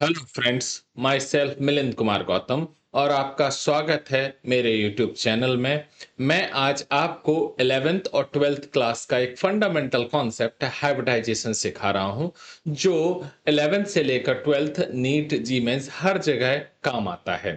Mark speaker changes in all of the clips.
Speaker 1: Hello friends, my self Milind Kumar Gautam और आपका स्वागत है मेरे यूट्यूब चैनल में। मैं आज आपको 11th और 12th क्लास का एक फंडामेंटल कॉन्सेप्ट हाइब्रिडाइजेशन सिखा रहा हूं, जो 11th से लेकर 12th नीट जी मेंस हर जगह काम आता है।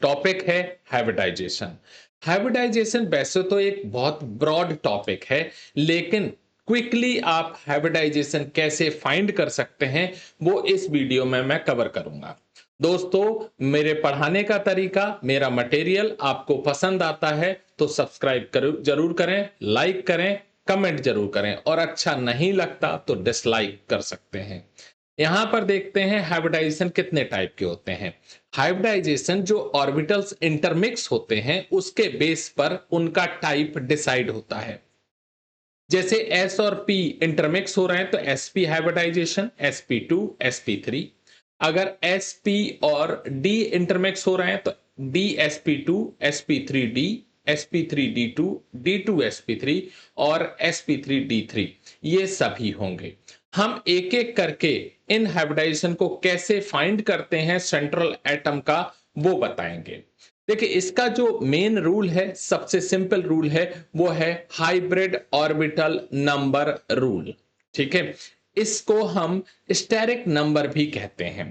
Speaker 1: टॉपिक है हाइब्रिडाइजेशन। हाइब्रिडाइजेशन वैसे तो एक बहुत ब्रॉड टॉपिक है, लेकिन क्विकली आप हाइब्रिडाइजेशन कैसे फाइंड कर सकते हैं वो इस वीडियो में मैं कवर करूंगा। दोस्तों, मेरे पढ़ाने का तरीका, मेरा मटेरियल आपको पसंद आता है तो सब्सक्राइब करो, जरूर करें, लाइक करें, कमेंट जरूर करें, और अच्छा नहीं लगता तो डिसलाइक कर सकते हैं। यहां पर देखते हैं हाइब्रिडाइजेशन कितने टाइप के होते हैं। हाइब्रिडाइजेशन जो ऑर्बिटल्स इंटरमिक्स होते हैं उसके बेस पर उनका टाइप डिसाइड होता है। जैसे एस और पी इंटरमिक्स हो रहे हैं तो एसपी हाइब्रिडाइजेशन, sp2 sp3। अगर sp और d इंटरमिक्स हो रहे हैं तो D sp2 sp3d sp3d2 d2 sp3 और sp3d3, ये सभी होंगे। हम एक एक करके इन हाइब्रिडाइजेशन को कैसे फाइंड करते हैं सेंट्रल एटम का, वो बताएंगे। देखिए, इसका जो मेन रूल है, सबसे सिंपल रूल है, वो है हाइब्रिड ऑर्बिटल नंबर रूल। ठीक है, इसको हम स्टेरिक नंबर भी कहते हैं।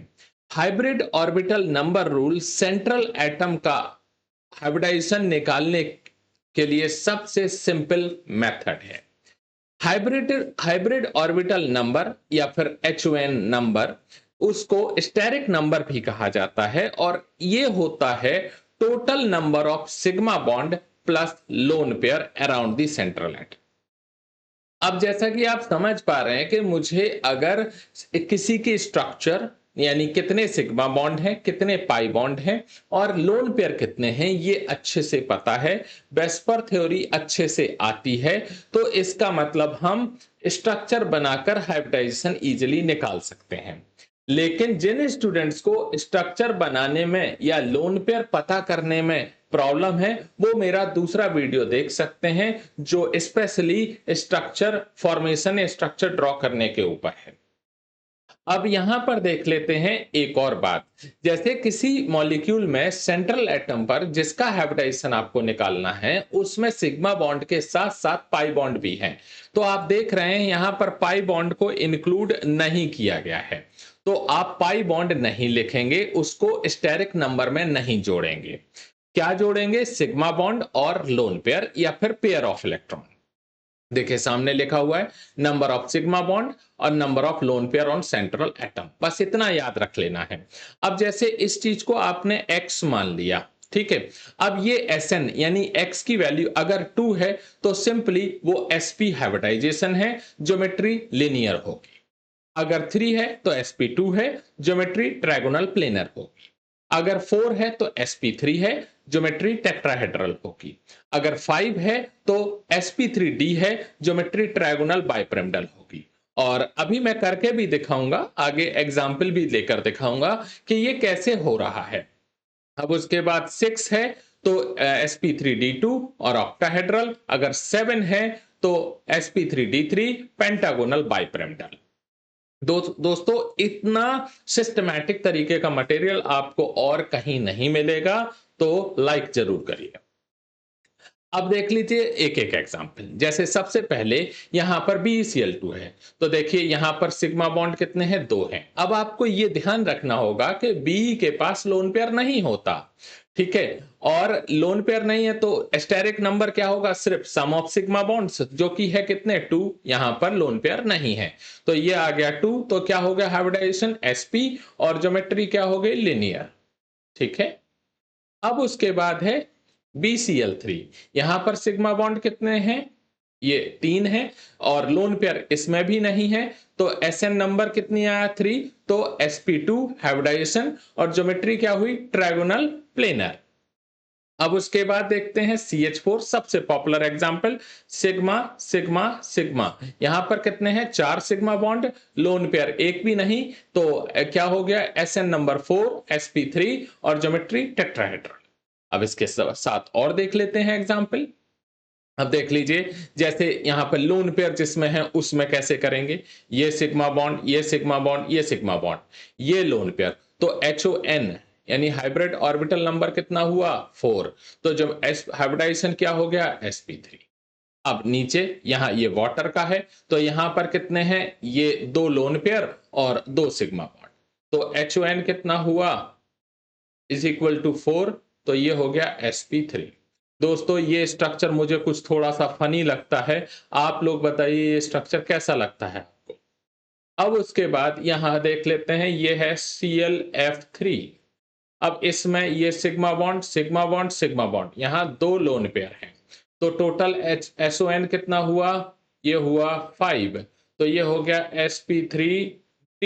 Speaker 1: Hybrid orbital number rule central atom का हाइब्रिडाइजेशन निकालने के लिए सबसे सिंपल मेथड है। हाइब्रिड हाइब्रिड ऑर्बिटल नंबर या फिर HON नंबर, उसको स्टेरिक नंबर भी कहा जाता है, और ये होता है total number of sigma bond plus lone pair around the central atom. अब जैसा कि आप समझ पा रहे हैं कि मुझे अगर किसी की स्ट्रक्चर, यानी कितने सिग्मा बॉन्ड हैं, कितने पाई बॉन्ड हैं और लोन पेयर कितने हैं, ये अच्छे से पता है, वेस्पर थ्योरी अच्छे से आती है, तो इसका मतलब हम स्ट्रक्चर बनाकर हाइब्रिडाइजेशन इजीली निकाल सकते हैं। लेकिन जिन स्टूडेंट्स को स्ट्रक्चर बनाने में या लोन पेयर पता करने में प्रॉब्लम है, वो मेरा दूसरा वीडियो देख सकते हैं जो specially structure formation, structure draw करने के ऊपर है। अब यहां पर देख लेते हैं एक और बात। जैसे किसी मॉलिक्यूल में सेंट्रल एटम पर जिसका हाइब्रिडाइजेशन आपको निकालना है, उसमें सिग्मा बॉन्ड के साथ साथ पाई बॉन्ड भी हैं। तो आप देख रहे हैं यहां पर पाई बॉन्ड को इंक्लूड नहीं किया गया है, तो आप पाई बॉन्ड नहीं लिखेंगे, उसको स्टेरिक नंबर में नहीं जोड़ेंगे। क्या जोड़ेंगे? सिग्मा बॉन्ड और लोन पेयर या फिर पेयर ऑफ इलेक्ट्रॉन। देखिए, सामने लिखा हुआ है नंबर ऑफ सिग्मा बॉन्ड और number of lone pair on central atom, बस इतना याद रख लेना है। अब जैसे इस चीज को आपने x मान लिया, ठीक है। अब ये Sn यानी x की वैल्यू अगर 2 है तो सिंपली वो sp हाइब्रिडाइजेशन है, ज्योमेट्री लिनियर होगी। अगर 3 है तो sp2 है, ज्योमेट्री ट्रायगोनल प्लेनर होगी। अगर 4 है तो sp3 है, ज्योमेट्री टेट्राहेड्रल होगी। अगर 5 है तो sp3d है, ज्योमेट्री ट्रायगोनल बाइपिरामिडल होगी। और अभी मैं करके भी दिखाऊंगा, आगे एग्जाम्पल भी लेकर दिखाऊंगा कि ये कैसे हो रहा है। अब उसके बाद 6 है तो sp3d2 और ऑक्टाहेड्रल। अगर 7 है तो sp3d3 पेंटागोनल बाइपिरामिडल। दोस्तों, इतना सिस्टमैटिक तरीके का मटेरियल आपको और कहीं नहीं मिलेगा, तो लाइक जरूर करिए। अब देख लीजिए एक एक एग्जांपल। जैसे सबसे पहले यहां पर BeCl2 है, तो देखिए यहां पर सिग्मा बॉन्ड कितने हैं? 2 हैं। अब आपको यह ध्यान रखना होगा कि बी के पास लोन पेयर नहीं होता, ठीक है। और लोन पेयर नहीं है तो स्टेरिक नंबर क्या होगा? सिर्फ सम ऑफ सिग्मा बॉन्ड्स, जो कि है कितने? 2। यहां पर लोन पेयर नहीं है, तो ये आ गया 2। तो क्या हो गया हाइब्रिडाइजेशन? sp, और ज्योमेट्री क्या हो गई? लिनियर। ठीक है। अब उसके बाद है BCl3। यहां पर सिग्मा बॉन्ड कितने हैं? ये 3 है, और लोन पेयर इसमें भी नहीं है, तो Sn नंबर कितनी आया? 3। तो sp2 हाइब्रिडाइजेशन, और ज्योमेट्री क्या हुई? Trigonal planar. अब उसके बाद देखते हैं CH4, सबसे popular example. Sigma sigma sigma, यहां पर कितने हैं? 4 सिग्मा बॉन्ड, लोन पेयर एक भी नहीं, तो क्या हो गया? Sn नंबर 4, sp3, और ज्योमेट्री टेट्राहेड्रल। अब इसके साथ और देख लेते हैं एग्जांपल। अब देख लीजिए, जैसे यहाँ पर लोन पेयर जिसमें है उसमें कैसे करेंगे, ये सिग्मा बॉन्ड, ये सिग्मा बॉन्ड, ये सिग्मा बॉन्ड, ये लोन पेयर। तो HON यानी हाइब्रिड ऑर्बिटल नंबर कितना हुआ 4। तो जब एस हाइब्रिडाइजेशन क्या हो गया sp3। अब नीचे यहाँ ये वाटर का है, तो यहाँ पर कितने हैं, ये 2 लोन पेयर और 2 सिग्मा बॉन्ड। तो HON कितना हुआ इज इक्वल टू 4। तो ये हो गया sp3। दोस्तों ये स्ट्रक्चर मुझे कुछ थोड़ा सा फनी लगता है, आप लोग बताइए ये स्ट्रक्चर कैसा लगता है आपको। अब उसके बाद यहां देख लेते हैं, ये है ClF3। अब इसमें ये sigma bond sigma bond sigma bond, यहाँ 2 लोन पेयर हैं। तो टोटल SON कितना हुआ, ये हुआ 5। तो ये हो गया sp3d।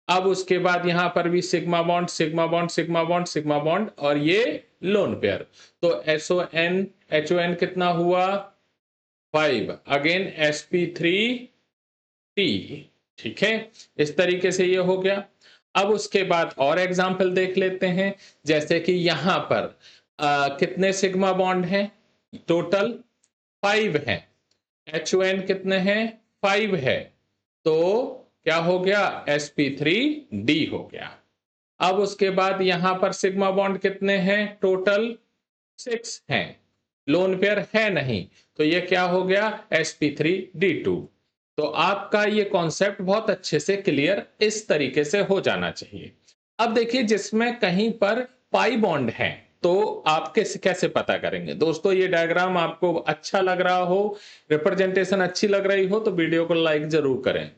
Speaker 1: अब उसके बाद यहां पर भी sigma bond sigma bond sigma bond sigma bond और ये लोन पेयर। तो HON कितना हुआ 5, अगेन sp3t। ठीक है, इस तरीके से ये हो गया। अब उसके बाद और एग्जांपल देख लेते हैं, जैसे कि यहां पर कितने सिग्मा बॉन्ड हैं, टोटल 5 हैं। HON कितने हैं 5 है। तो क्या हो गया sp3d हो गया। अब उसके बाद यहां पर सिग्मा बॉन्ड कितने हैं, टोटल 6 हैं, लोन पेयर है नहीं, तो ये क्या हो गया sp3d2। तो आपका ये कॉन्सेप्ट बहुत अच्छे से क्लियर इस तरीके से हो जाना चाहिए। अब देखिए जिसमें कहीं पर पाई बॉन्ड है तो आप कैसे पता करेंगे। दोस्तों ये डायग्राम आपको अच्छा लग रहा हो, रिप्रेजेंटेशन अच्छी लग रही हो तो वीडियो को लाइक जरूर करें।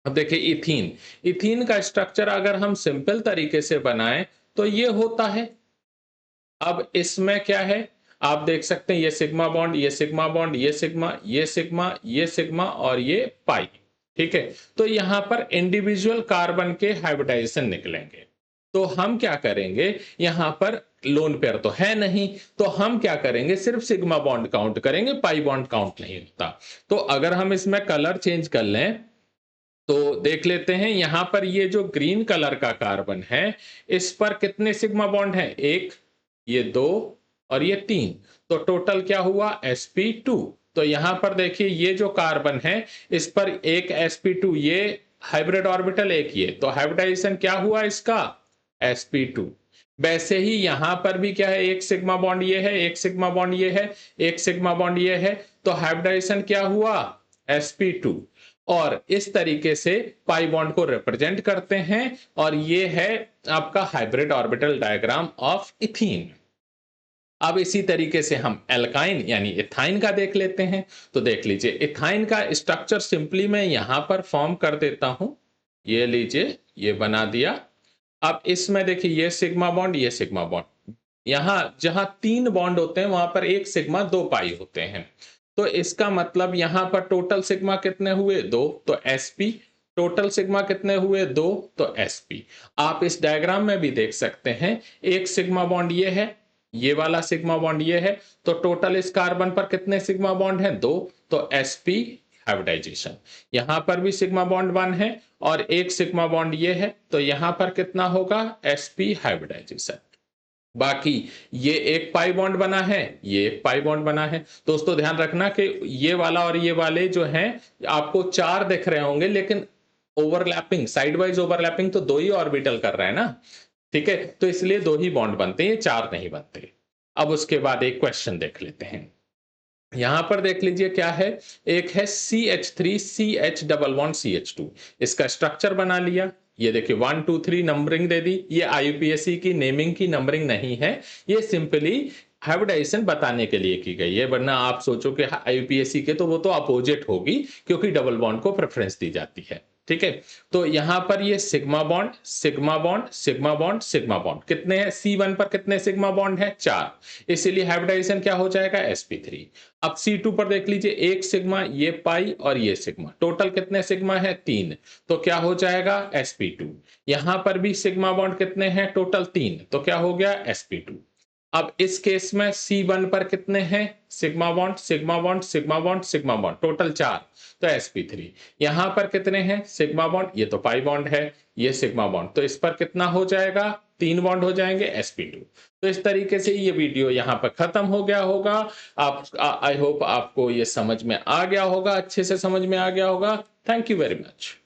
Speaker 1: अब देखिए इथीन, इथीन का स्ट्रक्चर अगर हम सिंपल तरीके से बनाएं तो ये होता है। अब इसमें क्या है, आप देख सकते हैं ये सिग्मा बॉन्ड, ये सिग्मा बॉन्ड, ये सिग्मा, ये सिग्मा, ये सिग्मा और ये पाई। ठीक है, तो यहां पर इंडिविजुअल कार्बन के हाइब्रिडाइजेशन निकलेंगे। तो हम क्या करेंगे, यहां पर लोन पेयर तो है नहीं, तो हम क्या करेंगे, सिर्फ सिग्मा बॉन्ड काउंट करेंगे, पाई बॉन्ड काउंट नहीं होता। तो अगर हम इसमें कलर चेंज कर लें तो देख लेते हैं, यहां पर ये जो ग्रीन कलर का कार्बन है इस पर कितने सिग्मा बॉन्ड हैं, 1, ये 2 और ये 3। तो टोटल क्या हुआ sp2। तो यहां पर देखिए ये जो कार्बन है इस पर एक sp2, ये हाइब्रिड ऑर्बिटल एक, ये तो हाइब्रिडाइजेशन क्या हुआ इसका sp2। वैसे ही यहां पर भी क्या है, एक सिग्मा बॉन्ड ये है, एक सिग्मा बॉन्ड ये है, एक सिग्मा बॉन्ड ये है, तो हाइब्रिडाइजेशन क्या हुआ sp2। और इस तरीके से पाई बॉन्ड को रिप्रेजेंट करते हैं और ये है आपका hybrid orbital diagram of ethene. अब इसी तरीके से हम एल्काइन यानी इथाइन का देख लेते हैं। तो देख लीजिए इथाइन का स्ट्रक्चर सिंपली मैं यहां पर फॉर्म कर देता हूं, ये लीजिए ये बना दिया। अब इसमें देखिए ये सिग्मा बॉन्ड, ये सिग्मा बॉन्ड, यहां जहां 3 बॉन्ड होते हैं वहां पर 1 सिग्मा 2 पाई होते हैं। तो इसका मतलब यहां पर टोटल सिग्मा कितने हुए 2, तो sp। टोटल सिग्मा कितने हुए 2, तो sp। आप इस डायग्राम में भी देख सकते हैं, एक सिग्मा बॉन्ड ये है, ये वाला सिग्मा बॉन्ड ये है, तो टोटल इस कार्बन पर कितने सिग्मा बॉन्ड हैं 2, तो sp हाइब्रिडाइजेशन। यहां पर भी सिग्मा बॉन्ड 1 है और एक सिग्मा बॉन्ड ये है, तो यहां पर कितना होगा sp हाइब्रिडाइजेशन। बाकी ये एक पाई बॉन्ड बना है, ये एक पाई बॉन्ड बना है। दोस्तों ध्यान रखना कि ये वाला और ये वाले जो हैं आपको 4 दिख रहे होंगे, लेकिन ओवरलैपिंग, साइड वाइज ओवरलैपिंग तो 2 ही ऑर्बिटल कर रहे हैं ना। ठीक है, तो इसलिए 2 ही बॉन्ड बनते हैं, ये 4 नहीं बनते। अब उसके बाद एक क्वेश्चन देख लेते हैं। यहां पर देख लीजिए क्या है, एक है CH3 CH11CH2। इसका स्ट्रक्चर बना लिया, ये देखिए 1 2 3 नंबरिंग दे दी। ये IUPAC की नेमिंग की नंबरिंग नहीं है, ये सिंपली हाइब्रिडाइजेशन बताने के लिए की गई है, वरना आप सोचो कि IUPAC के तो वो तो अपोजिट होगी, क्योंकि डबल बॉन्ड को प्रेफरेंस दी जाती है। ठीक है, तो यहां पर ये sigma bond sigma bond sigma bond sigma bond कितने हैं, C1 पर कितने सिग्मा बॉन्ड है 4, इसीलिए हाइब्रिडाइजेशन क्या हो जाएगा sp3। अब C2 पर देख लीजिए एक सिग्मा, ये पाई और ये सिग्मा, टोटल कितने सिग्मा है 3, तो क्या हो जाएगा sp2। यहां पर भी सिग्मा बॉन्ड कितने हैं, टोटल 3, तो क्या हो गया sp2। अब इस केस में C1 पर कितने हैं, sigma bond sigma bond sigma bond sigma bond, total 4, तो sp3। यहां पर कितने हैं सिग्मा बॉन्ड, ये तो पाई बॉन्ड है, ये सिग्मा बॉन्ड, तो इस पर कितना हो जाएगा 3 बॉन्ड हो जाएंगे sp2। तो इस तरीके से ये वीडियो यहाँ पर खत्म हो गया होगा। आप आई होप आपको ये समझ में आ गया होगा, अच्छे से समझ में आ गया होगा। Thank you very much.